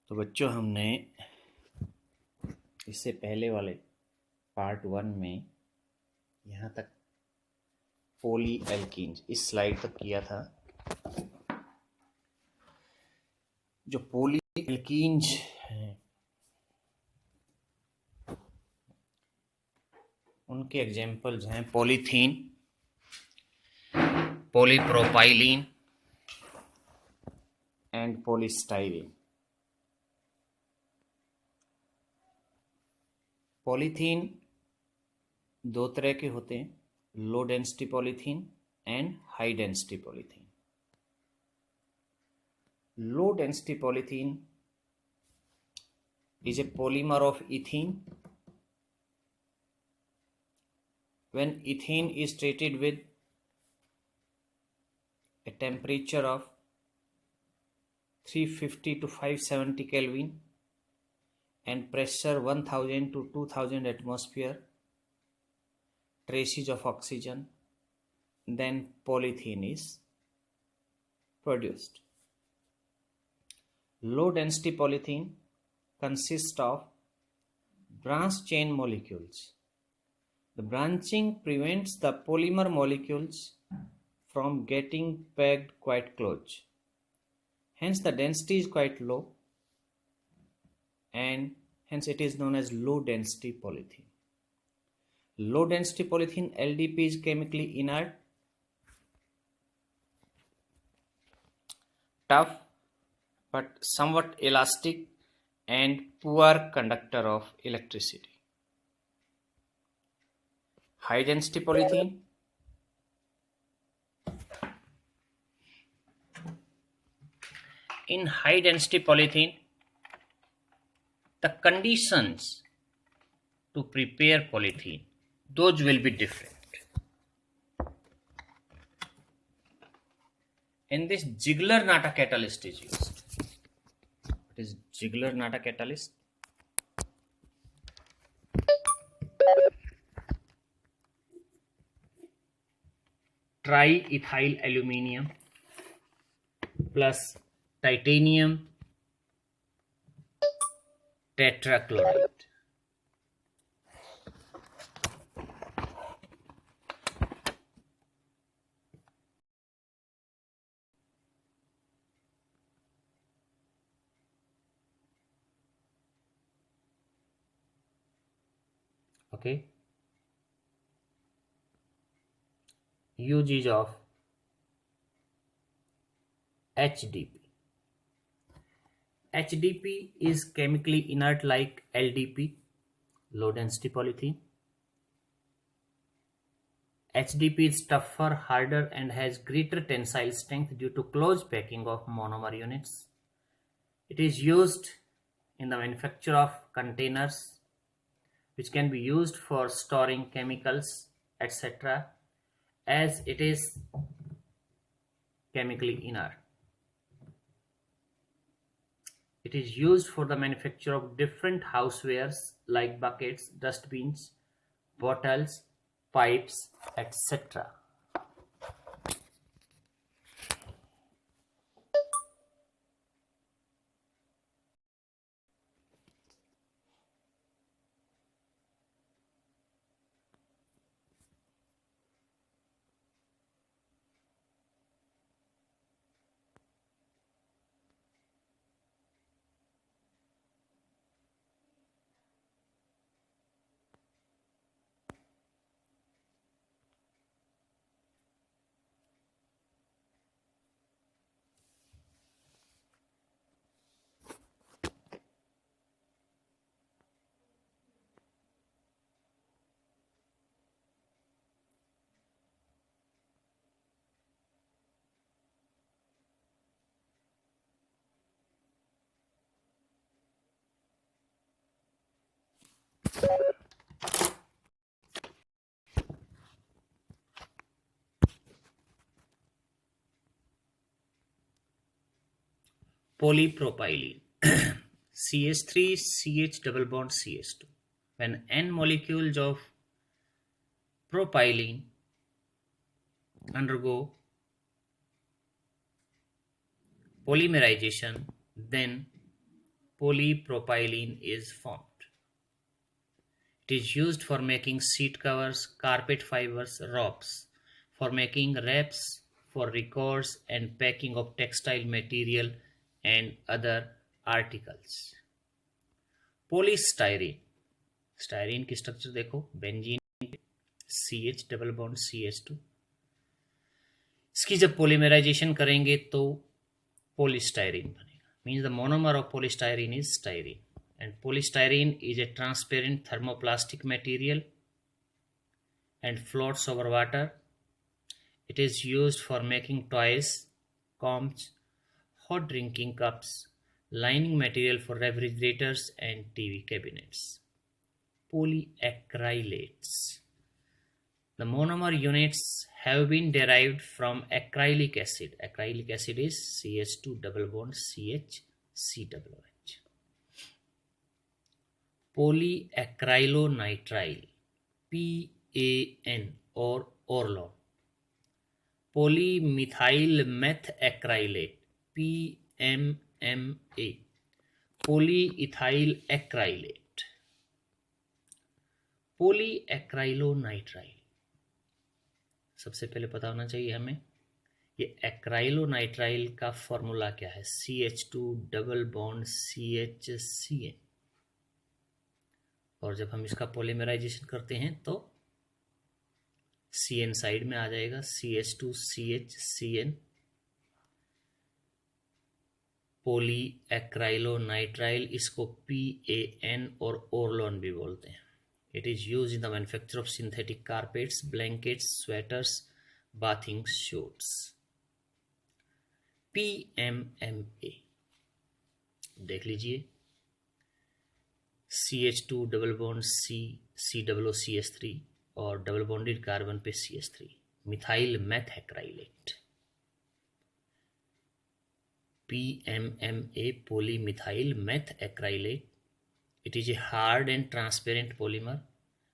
तो बच्चों, हमने इससे पहले वाले पार्ट 1 में यहाँ तक पोली एल्कीन्स इस स्लाइड तक किया था। जो पोली एल्कीन्स हैं उनके एग्जाम्पल्स हैं polythene, polypropylene and polystyrene. Polythene दो तरह के होते हैं, low density polythene and high density polythene. Low density polythene is a polymer of ethene. When ethene is treated with a temperature of 350 to 570 Kelvin and pressure 1000 to 2000 atmosphere, traces of oxygen, then polythene is produced. Low density polythene consists of branched chain molecules. The branching prevents the polymer molecules from getting packed quite close. Hence the density is quite low, and hence it is known as low density polythene. Low density polythene LDP is chemically inert, tough but somewhat elastic and poor conductor of electricity. High density polythene in high density polythene, the conditions to prepare polythene, those will be different. In this, Ziegler-Natta catalyst is used. What is Ziegler-Natta catalyst? Triethyl aluminium plus titanium tetrachloride. Okay. Usage of HDP. HDP is chemically inert like LDP, low density polythene. HDP is tougher, harder, and has greater tensile strength due to close packing of monomer units. It is used in the manufacture of containers, which can be used for storing chemicals, etc., as it is chemically inert. It is used for the manufacture of different housewares like buckets, dustbins, bottles, pipes, etc. Polypropylene CH3 CH double bond CH2. When N molecules of propylene undergo polymerization, then polypropylene is formed. It is used for making seat covers, carpet fibers, ropes, for making wraps, for records and packing of textile material and other articles. Polystyrene. Styrene की structure देखो, benzene CH double bond CH2. इसकी जब polymerisation करेंगे तो polystyrene बनेगा. Means the monomer of polystyrene is styrene. And polystyrene is a transparent thermoplastic material and floats over water. It is used for making toys, combs, hot drinking cups, lining material for refrigerators and TV cabinets. Polyacrylates. The monomer units have been derived from acrylic acid. Acrylic acid is CH2 double bond CH COOH. Polyacrylonitrile, PAN or Orlon. Polymethyl methacrylate, PMMA. Polyethyl acrylate. Polyacrylonitrile. सबसे पहले पता होना चाहिए हमें ये acrylonitrile का formula क्या है. CH2 double bond CHCN. और जब हम इसका पॉलीमराइजेशन करते हैं तो CN साइड में आ जाएगा, CH2CHCN. पोलीएक्राइलोनाइट्राइल, इसको PAN और ओरलॉन भी बोलते हैं. It is used in the manufacture of synthetic carpets, blankets, sweaters, bathing suits. PMMA देख लीजिए, CH2 डबल बॉन्ड COOCH3 और डबल बॉन्डेड कार्बन पे CH3. Methyl methacrylate, PMMA, polymethyl methacrylate. It is a hard and transparent polymer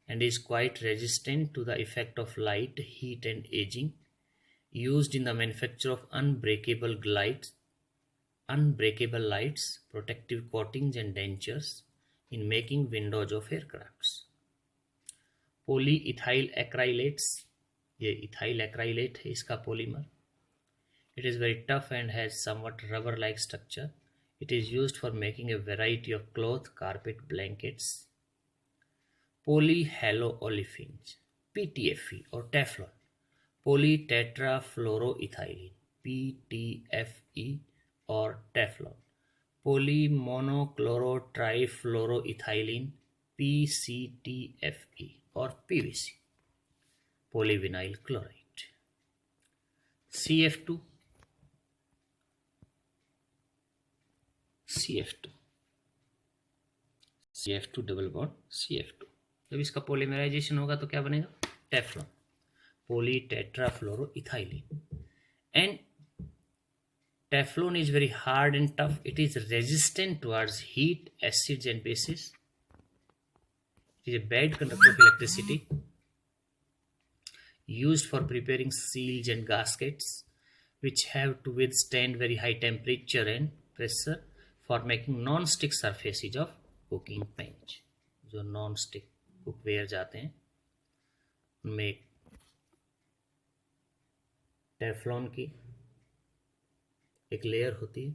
and is quite resistant to the effect of light, heat and aging. Used in the manufacture of unbreakable lights, protective coatings and dentures, in making windows of aircrafts. Polyethyl acrylates, ये ethyl acrylate है इसका polymer. It is very tough and has somewhat rubber-like structure. It is used for making a variety of cloth, carpet, blankets. Polyhaloolefins, PTFE or Teflon. Polytetrafluoroethylene, PTFE or Teflon. Polymonochlorotrifluoroethylene, PCTFE or PVC. Polyvinyl chloride. CF2, CF2 double bond CF2. जब इसका polymerisation होगा तो क्या बनेगा, Teflon, polytetrafluoroethylene. And Teflon is very hard and tough. It is resistant towards heat, acids and bases. It is a bad conductor of electricity. Used for preparing seals and gaskets, which have to withstand very high temperature and pressure, for making non-stick surfaces of cooking pans. जो non-stick cookware जाते हैं उनमें Teflon की एक layer होती है,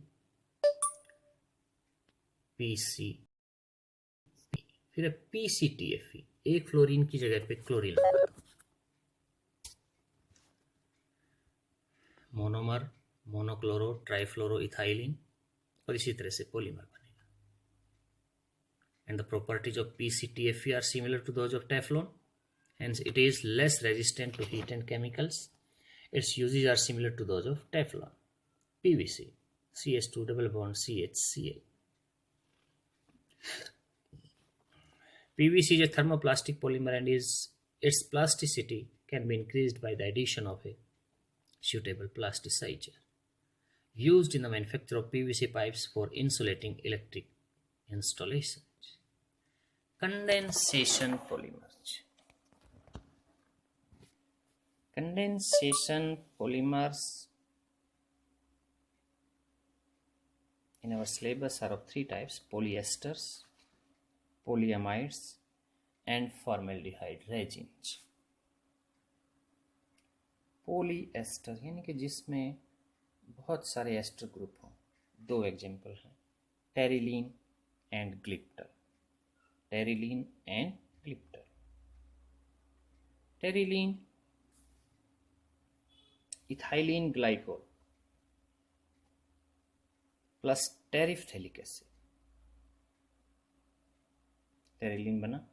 PC, फिर PCTFE, एक फ्लोरीन की जगह पे क्लोरीन लगा. मोनोमर मोनोक्लोरो ट्राइफ्लोरोइथाइलिन और इसी तरह से पॉलीमर बनेगा. And the properties of PCTFE are similar to those of Teflon. Hence, it is less resistant to heat and chemicals. Its uses are similar to those of Teflon. PVC, CH2 double bond CHCl. PVC is a thermoplastic polymer and its plasticity can be increased by the addition of a suitable plasticizer. Used in the manufacture of PVC pipes for insulating electric installations. Condensation polymers. Condensation polymers in our syllabus are of three types: polyesters, polyamides, and formaldehyde resins. पोलीएस्टर यानी कि जिसमें बहुत सारे ester group हों। दो example हैं, terylene and glyptal. Terylene and glyptal. Terylene ethylene glycol plus terephthalic acid. Terylene बना।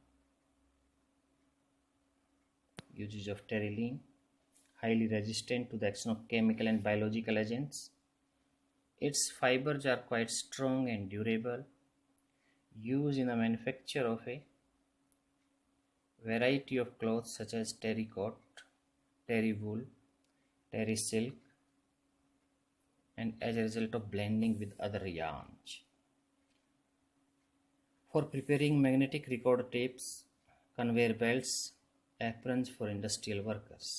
Uses of terylene, highly resistant to the action of chemical and biological agents. Its fibers are quite strong and durable. Used in the manufacture of a variety of cloths such as terrycloth, terry wool, terry silk, and as a result of blending with other yarns. For preparing magnetic record tapes, conveyor belts, aprons for industrial workers.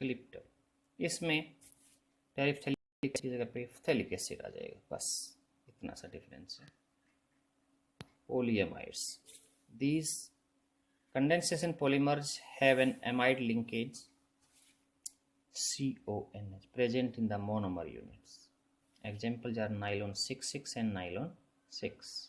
ग्लिप्टर, इसमें टेरिफ्थैलिक की जगह पे फ्थैलिक acid आ जाएगा, बस इतना सा difference है। Polyamides, these condensation polymers have an amide linkage CONH present in the monomer units. Examples are nylon 6,6 and nylon 6.